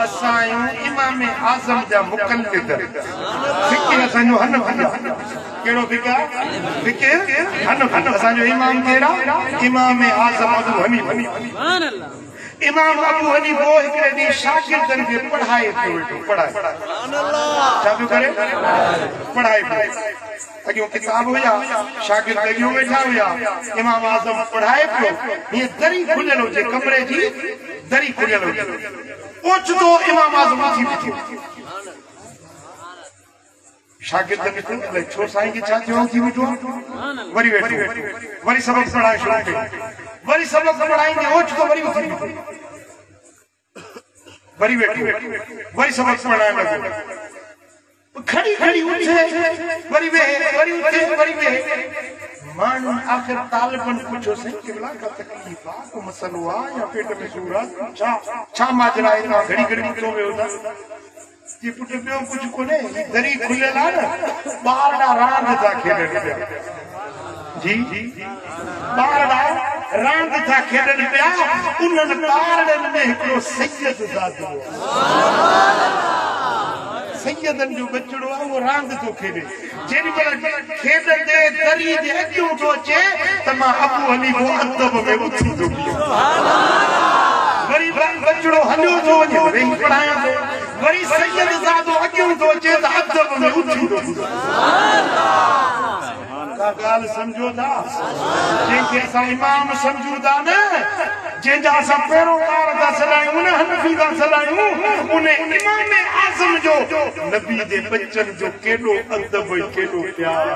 असां इमाम आज़म जा मुक़ल्लिद फ़िक़्ह असांजो हनफ़ी कहिड़ो फ़िक़्ह हनफ़ी असांजो इमाम कहिड़ा इमाम आज़म अबू हनीफ़ा इमाम अबू हनीफ़ा हिकिड़े ॾींहुं शागिर्दनि खे पढ़ाए पियो वेठो पढ़ाए छा पियो करे पढ़ाए पियो अॻियों किताब हुया शागिर्द अॻियों वेठा हुया इमाम आज़म पढ़ाए पियो हीअं दरी खुलियल हुजे कमरे जी दरी खुलियल हुजे ओचितो इमाम आज़म उथी बीठो शागिर्द ॾिठो अलाए छो साईं खे छा थियो उथी बीठो वरी वेठो वरी सबक़ पढ़ाइण शुरू कयो वरी सबक़ पढ़ाईंदे ओचितो वरी उथी बीठो वरी वेठो वरी सबक़ पढ़ाइण लॻो खड़ी खड़ी उठे वरी वेहे वरी उठे वरी वेहे माण्हू आख़िर तालिबन पुछो साईं केवला का तकलीफ़ आहे को मसलो आहे या पेट में सूर आहे छा माजरा आहे तव्हां घड़ी घड़ी उथो वियो था जी पुट ॿियो कुझु कोन्हे दरी खुलियल आहे न ॿार रांद था खेॾनि पिया जी ॿार रांद था खेॾनि पिया उन्हनि ॿारनि में हिकिड़ो सैयद ज़ादो सैयदनि जो बचड़ो आहे उहो रांद थो खेॾे जेॾी महिल खेॾंदे दरी जे अॻियों थो अचे त मां अबू हनीफ़ो अदब में उथी थो बीहो वरी बचड़ो हलियो थो वञे वेही पढ़ायां थो वरी सैयद ज़ादो अॻियों थो अचे त अदब में उथी थो बीहो का ॻाल्हि सम्झो था जंहिंखे असां इमाम सम्झूं था न जंहिंजा असां पैरोकार था सलाहियूं उन हनफ़ी था सलाहियूं उन इमाम आज़म जो नबी जे बच्चनि जो केॾो अदब केॾो प्यार